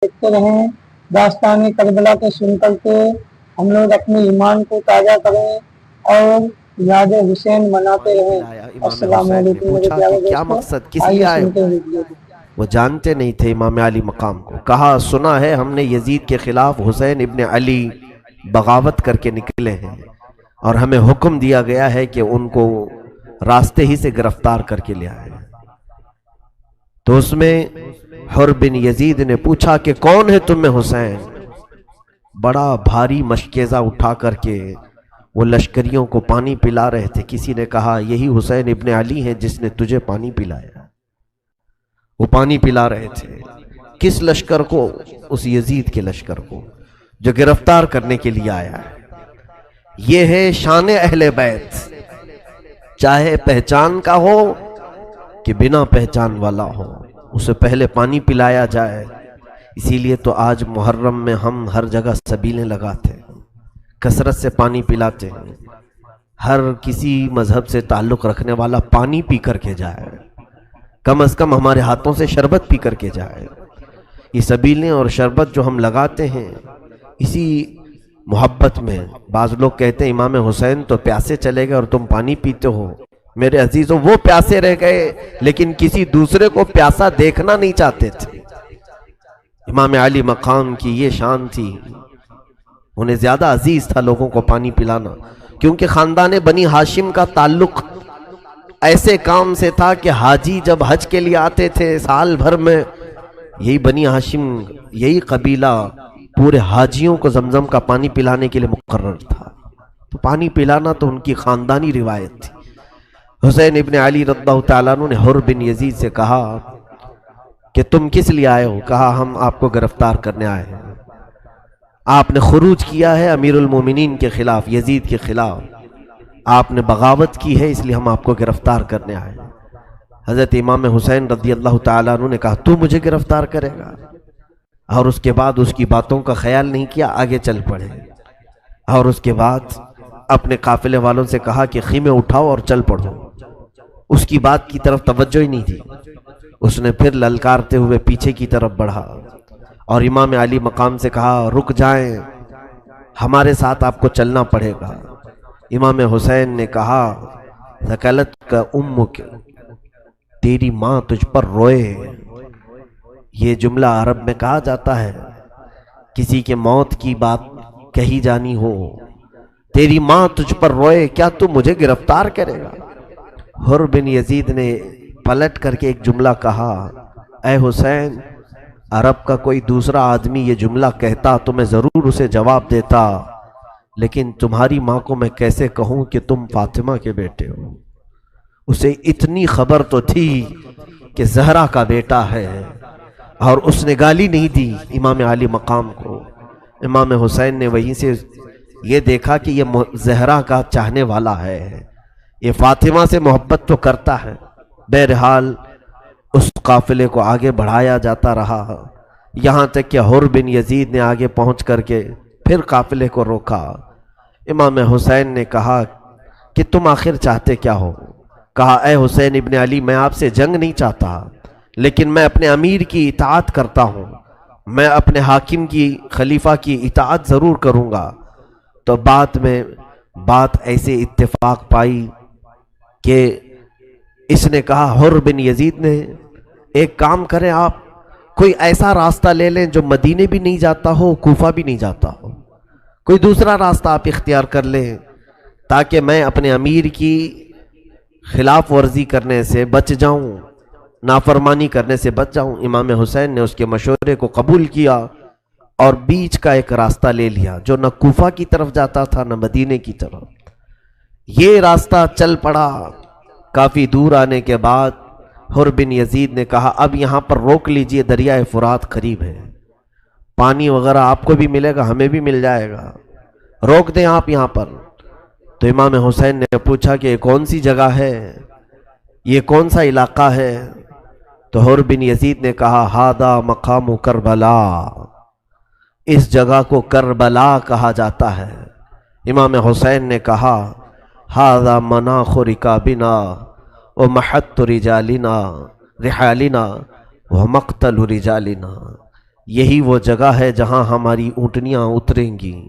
دیکھتے رہیں داستان کربلا کے سن کر کے ہم لوگ اپنے ایمان کو تازہ کریں اور یاد حسین مناتے پانی رہیں۔ پلایا امام السلام حسین نے علیکم میرے پوچھا کہ پیارے کیا دوستو، مقصد، کس آئیے لیے آئے سنتے ہو؟ ہیں ویڈیو کو۔ وہ جانتے نہیں تھے امام علی مقام کو۔ کہا سنا ہے ہم نے یزید کے خلاف حسین ابن علی بغاوت کر کے نکلے ہیں اور ہمیں حکم دیا گیا ہے کہ ان کو راستے ہی سے گرفتار کر کے لے آئے۔ تو اس میں حر بن یزید نے پوچھا کہ کون ہے تم میں حسین؟ بڑا بھاری مشکیزہ اٹھا کر کے وہ لشکریوں کو پانی پلا رہے تھے۔ کسی نے کہا یہی حسین ابن علی ہیں جس نے تجھے پانی پلایا۔ وہ پانی پلا رہے تھے کس لشکر کو؟ اس یزید کے لشکر کو جو گرفتار کرنے کے لیے آیا ہے۔ یہ ہے شان اہل بیت، چاہے پہچان کا ہو کہ بنا پہچان والا ہو، اسے پہلے پانی پلایا جائے۔ اسی لیے تو آج محرم میں ہم ہر جگہ سبیلیں لگاتے ہیں، کثرت سے پانی پلاتے ہیں۔ ہر کسی مذہب سے تعلق رکھنے والا پانی پی کر کے جائے، کم از کم ہمارے ہاتھوں سے شربت پی کر کے جائے۔ یہ سبیلیں اور شربت جو ہم لگاتے ہیں اسی محبت میں۔ بعض لوگ کہتے ہیں امام حسین تو پیاسے چلے گئے اور تم پانی پیتے ہو۔ میرے عزیزوں، وہ پیاسے رہ گئے لیکن کسی دوسرے کو پیاسا دیکھنا نہیں چاہتے تھے۔ امام علی مقام کی یہ شان تھی، انہیں زیادہ عزیز تھا لوگوں کو پانی پلانا، کیونکہ خاندان بنی ہاشم کا تعلق ایسے کام سے تھا کہ حاجی جب حج کے لیے آتے تھے سال بھر میں، یہی بنی ہاشم، یہی قبیلہ پورے حاجیوں کو زمزم کا پانی پلانے کے لیے مقرر تھا۔ تو پانی پلانا تو ان کی خاندانی روایت تھی۔ حسین ابن علی رضی اللہ تعالیٰ عنہ نے حر بن یزید سے کہا کہ تم کس لیے آئے ہو؟ کہا ہم آپ کو گرفتار کرنے آئے ہیں، آپ نے خروج کیا ہے امیر المومنین کے خلاف، یزید کے خلاف، آپ نے بغاوت کی ہے، اس لیے ہم آپ کو گرفتار کرنے آئے ہیں۔ حضرت امام حسین رضی اللہ تعالیٰ عنہ نے کہا تو مجھے گرفتار کرے گا؟ اور اس کے بعد اس کی باتوں کا خیال نہیں کیا، آگے چل پڑے اور اس کے بعد اپنے قافلے والوں سے کہا کہ خیمے اٹھاؤ اور چل پڑو۔ اس کی بات کی طرف توجہ ہی نہیں دی، اس نے پھر للکارتے ہوئے پیچھے کی طرف بڑھا اور امام علی مقام سے کہا رک جائیں، ہمارے ساتھ آپ کو چلنا پڑے گا۔ امام حسین نے کہا ثقلت کا امک، تیری ماں تجھ پر روئے۔ یہ جملہ عرب میں کہا جاتا ہے کسی کے موت کی بات کہی جانی ہو، تیری ماں تجھ پر روئے، کیا تو مجھے گرفتار کرے گا؟ حر بن یزید نے پلٹ کر کے ایک جملہ کہا اے حسین، عرب کا کوئی دوسرا آدمی یہ جملہ کہتا تو میں ضرور اسے جواب دیتا، لیکن تمہاری ماں کو میں کیسے کہوں کہ تم فاطمہ کے بیٹے ہو؟ اسے اتنی خبر تو تھی کہ زہرا کا بیٹا ہے، اور اس نے گالی نہیں دی امام علی مقام کو۔ امام حسین نے وہیں سے یہ دیکھا کہ یہ زہرا کا چاہنے والا ہے، یہ فاطمہ سے محبت تو کرتا ہے۔ بہرحال اس قافلے کو آگے بڑھایا جاتا رہا، یہاں تک کہ حر بن یزید نے آگے پہنچ کر کے پھر قافلے کو روکا۔ امام حسین نے کہا کہ تم آخر چاہتے کیا ہو؟ کہا اے حسین ابن علی، میں آپ سے جنگ نہیں چاہتا، لیکن میں اپنے امیر کی اطاعت کرتا ہوں، میں اپنے حاکم کی، خلیفہ کی اطاعت ضرور کروں گا۔ تو بعد میں بات ایسے اتفاق پائی کہ اس نے کہا حر بن یزید نے ایک کام کریں، آپ کوئی ایسا راستہ لے لیں جو مدینے بھی نہیں جاتا ہو، کوفہ بھی نہیں جاتا ہو، کوئی دوسرا راستہ آپ اختیار کر لیں تاکہ میں اپنے امیر کی خلاف ورزی کرنے سے بچ جاؤں، نافرمانی کرنے سے بچ جاؤں۔ امام حسین نے اس کے مشورے کو قبول کیا اور بیچ کا ایک راستہ لے لیا جو نہ کوفہ کی طرف جاتا تھا نہ مدینے کی طرف۔ یہ راستہ چل پڑا۔ کافی دور آنے کے بعد حر بن یزید نے کہا اب یہاں پر روک لیجئے، دریائے فرات قریب ہے، پانی وغیرہ آپ کو بھی ملے گا، ہمیں بھی مل جائے گا، روک دیں آپ یہاں پر۔ تو امام حسین نے پوچھا کہ یہ کون سی جگہ ہے، یہ کون سا علاقہ ہے؟ تو حر بن یزید نے کہا ہادہ مقام کربلا، اس جگہ کو کربلا کہا جاتا ہے۔ امام حسین نے کہا ہذا مناخ رکابنا ومحط رجالنا رحالنا ومقتل رجالنا، یہی وہ جگہ ہے جہاں ہماری اونٹنیاں اتریں گی،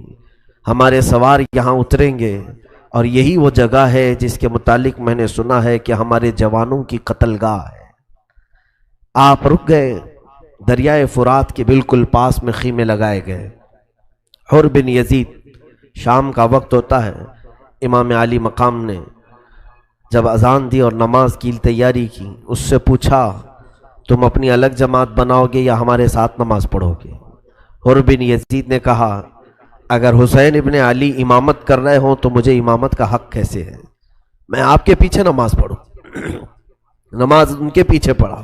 ہمارے سوار یہاں اتریں گے، اور یہی وہ جگہ ہے جس کے متعلق میں نے سنا ہے کہ ہمارے جوانوں کی قتل گاہ ہے۔ آپ رک گئے، دریائے فرات کے بالکل پاس میں خیمے لگائے گئے۔ حر بن یزید، شام کا وقت ہوتا ہے، امام علی مقام نے جب اذان دی اور نماز کی تیاری کی، اس سے پوچھا تم اپنی الگ جماعت بناؤ گے یا ہمارے ساتھ نماز پڑھو گے؟ حر بن یزید نے کہا اگر حسین ابن علی امامت کر رہے ہوں تو مجھے امامت کا حق کیسے ہے؟ میں آپ کے پیچھے نماز پڑھوں۔ نماز ان کے پیچھے پڑھا،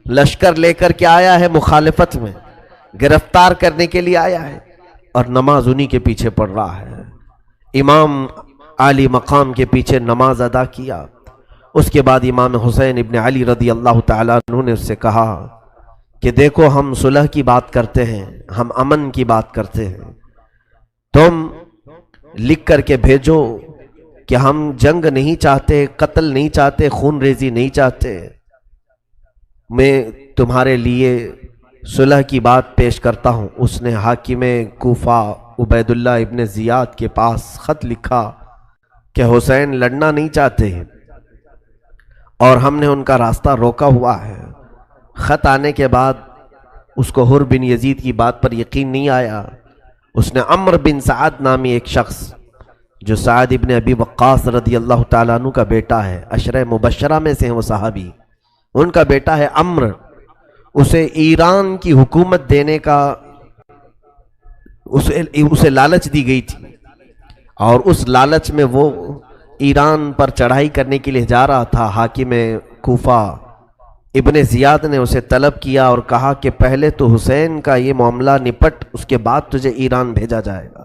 لشکر لے کر کے آیا ہے، مخالفت میں گرفتار کرنے کے لیے آیا ہے، اور نماز انہی کے پیچھے پڑھ رہا ہے۔ امام علی مقام کے پیچھے نماز ادا کیا۔ اس کے بعد امام حسین ابن علی رضی اللہ تعالیٰ عنہ نے اس سے کہا کہ دیکھو ہم صلح کی بات کرتے ہیں، ہم امن کی بات کرتے ہیں، تم لکھ کر کے بھیجو کہ ہم جنگ نہیں چاہتے، قتل نہیں چاہتے، خون ریزی نہیں چاہتے، میں تمہارے لیے صلح کی بات پیش کرتا ہوں۔ اس نے حاکم کوفہ عبید اللہ ابن زیاد کے پاس خط لکھا کہ حسین لڑنا نہیں چاہتے اور ہم نے ان کا راستہ روکا ہوا ہے۔ خط آنے کے بعد اس کو حر بن یزید کی بات پر یقین نہیں آیا۔ اس نے عمرو بن سعد نامی ایک شخص جو سعد ابن ابی وقاص رضی اللہ تعالیٰ عنہ کا بیٹا ہے، عشرہ مبشرہ میں سے ہیں وہ صحابی، ان کا بیٹا ہے عمرو، اسے ایران کی حکومت دینے کا اسے لالچ دی گئی تھی، اور اس لالچ میں وہ ایران پر چڑھائی کرنے کے لیے جا رہا تھا۔ حاکم کوفہ ابن زیاد نے اسے طلب کیا اور کہا کہ پہلے تو حسین کا یہ معاملہ نپٹ، اس کے بعد تجھے ایران بھیجا جائے گا۔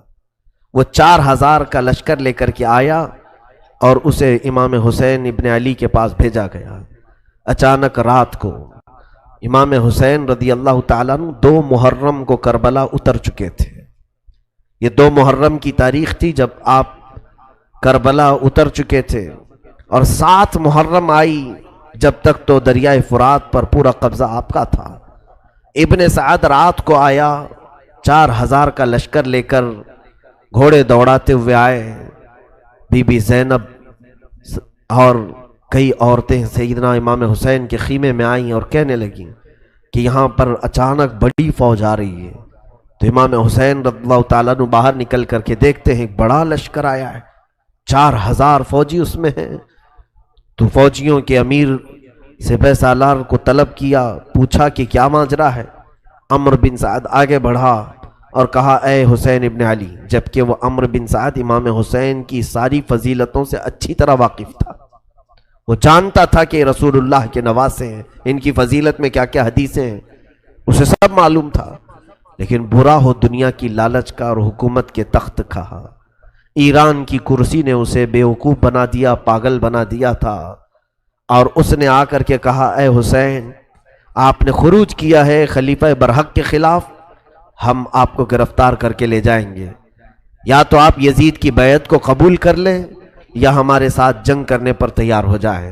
وہ 4000 کا لشکر لے کر کے آیا اور اسے امام حسین ابن علی کے پاس بھیجا گیا۔ اچانک رات کو امام حسین رضی اللہ تعالیٰ عنہ 2 محرم کو کربلا اتر چکے تھے۔ یہ 2 محرم کی تاریخ تھی جب آپ کربلا اتر چکے تھے، اور 7 محرم آئی جب تک تو دریائے فرات پر پورا قبضہ آپ کا تھا۔ ابن سعد رات کو آیا، 4000 کا لشکر لے کر گھوڑے دوڑاتے ہوئے آئے۔ بی بی زینب اور کئی عورتیں سیدنا امام حسین کے خیمے میں آئیں اور کہنے لگیں کہ یہاں پر اچانک بڑی فوج آ رہی ہے۔ تو امام حسین رضی اللہ تعالیٰ عنہ باہر نکل کر کے دیکھتے ہیں ایک بڑا لشکر آیا ہے، 4000 فوجی اس میں ہیں۔ تو فوجیوں کے امیر سپہ سالار کو طلب کیا، پوچھا کہ کیا ماجرا ہے؟ عمرو بن سعد آگے بڑھا اور کہا اے حسین ابن علی، جبکہ وہ عمرو بن سعد امام حسین کی ساری فضیلتوں سے اچھی طرح واقف تھا، وہ جانتا تھا کہ رسول اللہ کے نواسے ہیں، ان کی فضیلت میں کیا کیا حدیثیں ہیں، اسے سب معلوم تھا، لیکن برا ہو دنیا کی لالچ کا اور حکومت کے تخت کا۔ ایران کی کرسی نے اسے بیوقوف بنا دیا، پاگل بنا دیا تھا، اور اس نے آ کر کے کہا اے حسین، آپ نے خروج کیا ہے خلیفہ برحق کے خلاف، ہم آپ کو گرفتار کر کے لے جائیں گے، یا تو آپ یزید کی بیعت کو قبول کر لیں یا ہمارے ساتھ جنگ کرنے پر تیار ہو جائیں۔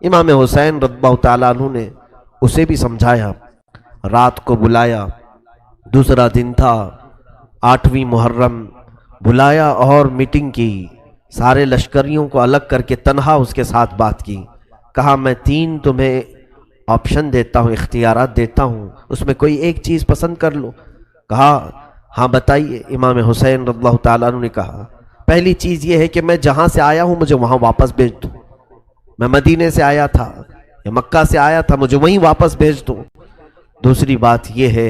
امام حسین رضی اللہ تعالیٰ عنہ نے اسے بھی سمجھایا، رات کو بلایا، دوسرا دن تھا 8ویں محرم، بلایا اور میٹنگ کی، سارے لشکریوں کو الگ کر کے تنہا اس کے ساتھ بات کی، کہا میں 3 تمہیں آپشن دیتا ہوں، اختیارات دیتا ہوں، اس میں کوئی ایک چیز پسند کر لو۔ کہا ہاں بتائیے۔ امام حسین رضی اللہ تعالیٰ عنہ نے کہا پہلی چیز یہ ہے کہ میں جہاں سے آیا ہوں مجھے وہاں واپس بھیج دو، میں مدینے سے آیا تھا یا مکہ سے آیا تھا، مجھے وہیں واپس بھیج دو۔ دوسری بات یہ ہے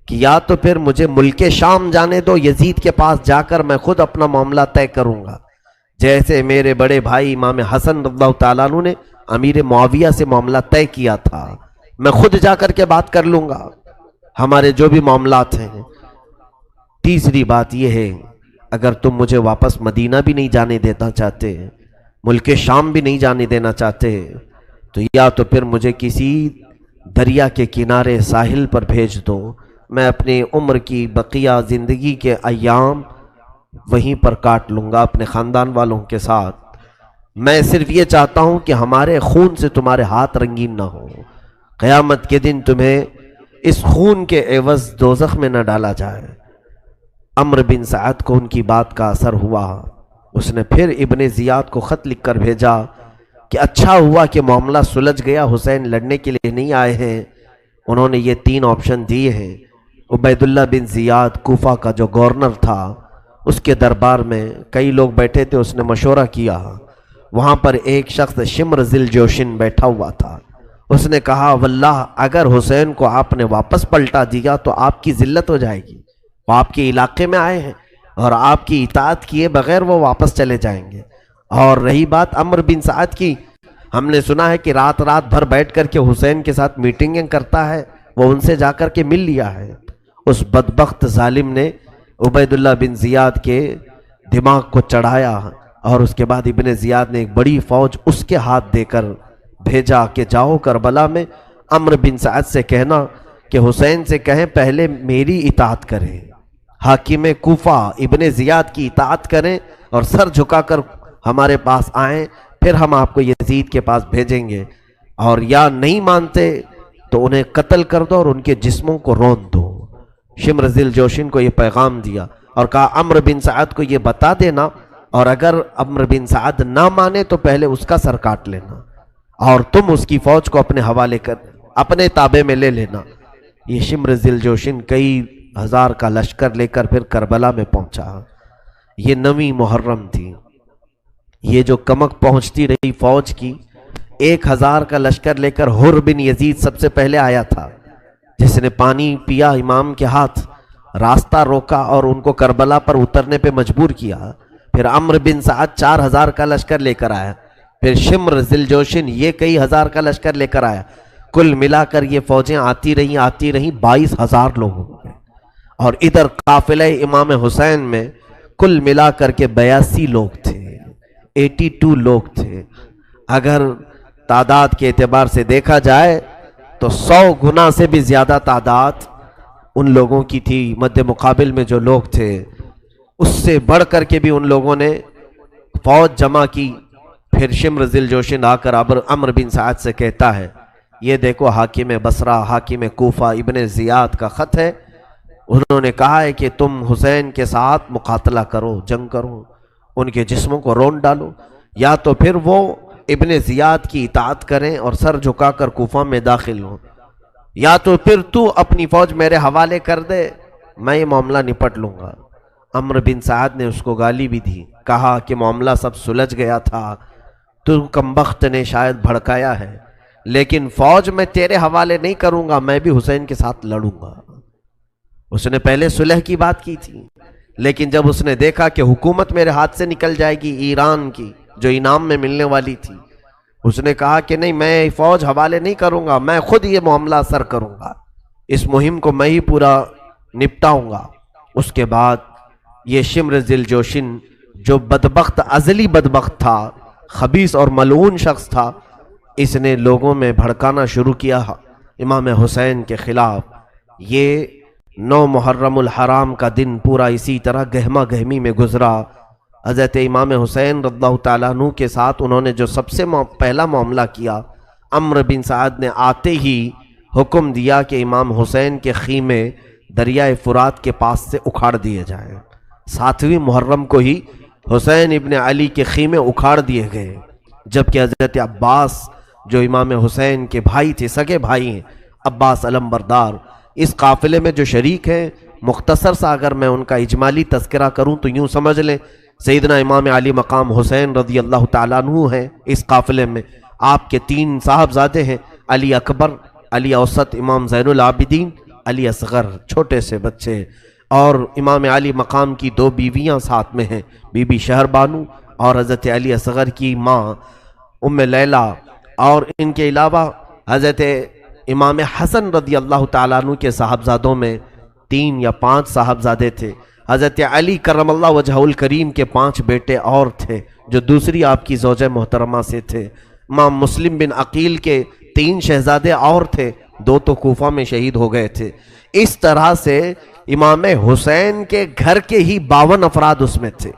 کہ یا تو پھر مجھے ملک شام جانے دو، یزید کے پاس جا کر میں خود اپنا معاملہ طے کروں گا، جیسے میرے بڑے بھائی امام حسن رضی اللہ تعالیٰ عنہ نے امیر معاویہ سے معاملہ طے کیا تھا، میں خود جا کر کے بات کر لوں گا ہمارے جو بھی معاملات ہیں۔ تیسری بات یہ ہے اگر تم مجھے واپس مدینہ بھی نہیں جانے دینا چاہتے، ملک شام بھی نہیں جانے دینا چاہتے، تو یا تو پھر مجھے کسی دریا کے کنارے ساحل پر بھیج دو، میں اپنی عمر کی بقیہ زندگی کے ایام وہیں پر کاٹ لوں گا اپنے خاندان والوں کے ساتھ، میں صرف یہ چاہتا ہوں کہ ہمارے خون سے تمہارے ہاتھ رنگین نہ ہو، قیامت کے دن تمہیں اس خون کے عوض دوزخ میں نہ ڈالا جائے۔ عمرو بن سعد کو ان کی بات کا اثر ہوا، اس نے پھر ابن زیاد کو خط لکھ کر بھیجا کہ اچھا ہوا کہ معاملہ سلجھ گیا، حسین لڑنے کے لیے نہیں آئے ہیں۔ انہوں نے یہ 3 آپشن دیے ہیں۔ عبید اللہ بن زیاد کوفہ کا جو گورنر تھا، اس کے دربار میں کئی لوگ بیٹھے تھے، اس نے مشورہ کیا۔ وہاں پر ایک شخص شمر ذی الجوشن بیٹھا ہوا تھا، اس نے کہا واللہ اگر حسین کو آپ نے واپس پلٹا دیا تو آپ کی ذلت ہو جائے گی، وہ آپ کے علاقے میں آئے ہیں اور آپ کی اطاعت کیے بغیر وہ واپس چلے جائیں گے۔ اور رہی بات عمرو بن سعد کی، ہم نے سنا ہے کہ رات بھر بیٹھ کر کے حسین کے ساتھ میٹنگیں کرتا ہے، وہ ان سے جا کر کے مل لیا ہے۔ اس بدبخت ظالم نے عبید اللہ بن زیاد کے دماغ کو چڑھایا اور اس کے بعد ابن زیاد نے ایک بڑی فوج اس کے ہاتھ دے کر بھیجا کہ جاؤ کربلا میں عمرو بن سعد سے کہنا کہ حسین سے کہیں پہلے میری اطاعت کریں، حاکم کوفہ ابن زیاد کی اطاعت کریں اور سر جھکا کر ہمارے پاس آئیں، پھر ہم آپ کو یزید کے پاس بھیجیں گے، اور یا نہیں مانتے تو انہیں قتل کر دو اور ان کے جسموں کو رون دو۔ شمر ذی الجوشن کو یہ پیغام دیا اور کہا عمرو بن سعد کو یہ بتا دینا، اور اگر عمرو بن سعد نہ مانے تو پہلے اس کا سر کاٹ لینا اور تم اس کی فوج کو اپنے حوالے کر اپنے تابع میں لے لینا۔ یہ شمر ذی الجوشن کئی ہزار کا لشکر لے کر پھر کربلا میں پہنچا۔ یہ 9ویں محرم تھی۔ یہ جو کمک پہنچتی رہی فوج کی، 1000 کا لشکر لے کر حر بن یزید سب سے پہلے آیا تھا، جس نے پانی پیا امام کے ہاتھ، راستہ روکا اور ان کو کربلا پر اترنے پہ مجبور کیا۔ پھر عمرو بن سعد 4000 کا لشکر لے کر آیا، پھر شمر ذی الجوشن یہ کئی ہزار کا لشکر لے کر آیا۔ کل ملا کر یہ فوجیں آتی رہیں 22,000 لوگ ہو گئے، اور ادھر قافلہ امام حسین میں کل ملا کر کے 82 لوگ تھے، 82 لوگ تھے۔ اگر تعداد کے اعتبار سے دیکھا جائے تو 100 گنا سے بھی زیادہ تعداد ان لوگوں کی تھی۔ مد مقابل میں جو لوگ تھے اس سے بڑھ کر کے بھی ان لوگوں نے فوج جمع کی۔ پھر شمر ذی الجوشن آ کر عمرو بن سعد سے کہتا ہے یہ دیکھو حاکم بصرہ، حاکم کوفہ ابن زیاد کا خط ہے، انہوں نے کہا ہے کہ تم حسین کے ساتھ مقاتلہ کرو، جنگ کرو، ان کے جسموں کو رون ڈالو، یا تو پھر وہ ابن زیاد کی اطاعت کریں اور سر جھکا کر کوفہ میں داخل ہوں، یا تو پھر تو اپنی فوج میرے حوالے کر دے، میں یہ معاملہ نپٹ لوں گا۔ عمرو بن سعد نے اس کو گالی بھی دی، کہا کہ معاملہ سب سلجھ گیا تھا، تو کمبخت نے شاید بھڑکایا ہے، لیکن فوج میں تیرے حوالے نہیں کروں گا، میں بھی حسین کے ساتھ لڑوں گا۔ اس نے پہلے صلح کی بات کی تھی، لیکن جب اس نے دیکھا کہ حکومت میرے ہاتھ سے نکل جائے گی، ایران کی جو انعام میں ملنے والی تھی، اس نے کہا کہ نہیں، میں فوج حوالے نہیں کروں گا، میں خود یہ معاملہ سر کروں گا، اس مہم کو میں ہی پورا نپٹاؤں گا۔ اس کے بعد یہ شمر ذی الجوشن جو بدبخت، ازلی بدبخت تھا، خبیث اور ملعون شخص تھا، اس نے لوگوں میں بھڑکانا شروع کیا امام حسین کے خلاف۔ یہ 9 محرم الحرام کا دن پورا اسی طرح گہما گہمی میں گزرا۔ حضرت امام حسین رضی اللہ تعالیٰ عنہ کے ساتھ انہوں نے جو سب سے پہلا معاملہ کیا، عمرو بن سعد نے آتے ہی حکم دیا کہ امام حسین کے خیمے دریائے فرات کے پاس سے اکھاڑ دیے جائیں۔ 7ویں محرم کو ہی حسین ابن علی کے خیمے اکھاڑ دیے گئے، جبکہ حضرت عباس جو امام حسین کے بھائی تھے، سگے بھائی ہیں، عباس علمبردار، اس قافلے میں جو شریک ہیں، مختصر سا اگر میں ان کا اجمالی تذکرہ کروں تو یوں سمجھ لیں سیدنا امام علی مقام حسین رضی اللہ تعالیٰ عنہ ہیں اس قافلے میں، آپ کے 3 صاحبزادے ہیں، علی اکبر، علی اوسط، امام زین العابدین، علی اصغر چھوٹے سے بچے، اور امام علی مقام کی 2 بیویاں ساتھ میں ہیں، بی بی شہر بانو اور حضرت علی اصغر کی ماں ام لیلہ، اور ان کے علاوہ حضرت امام حسن رضی اللہ تعالیٰ عنہ کے صاحبزادوں میں 3 یا 5 صاحبزادے تھے۔ حضرت علی کرم اللہ وجہہ الکریم کے 5 بیٹے اور تھے جو دوسری آپ کی زوجہ محترمہ سے تھے۔ امام مسلم بن عقیل کے 3 شہزادے اور تھے، 2 تو کوفہ میں شہید ہو گئے تھے۔ اس طرح سے امام حسین کے گھر کے ہی 52 افراد اس میں تھے۔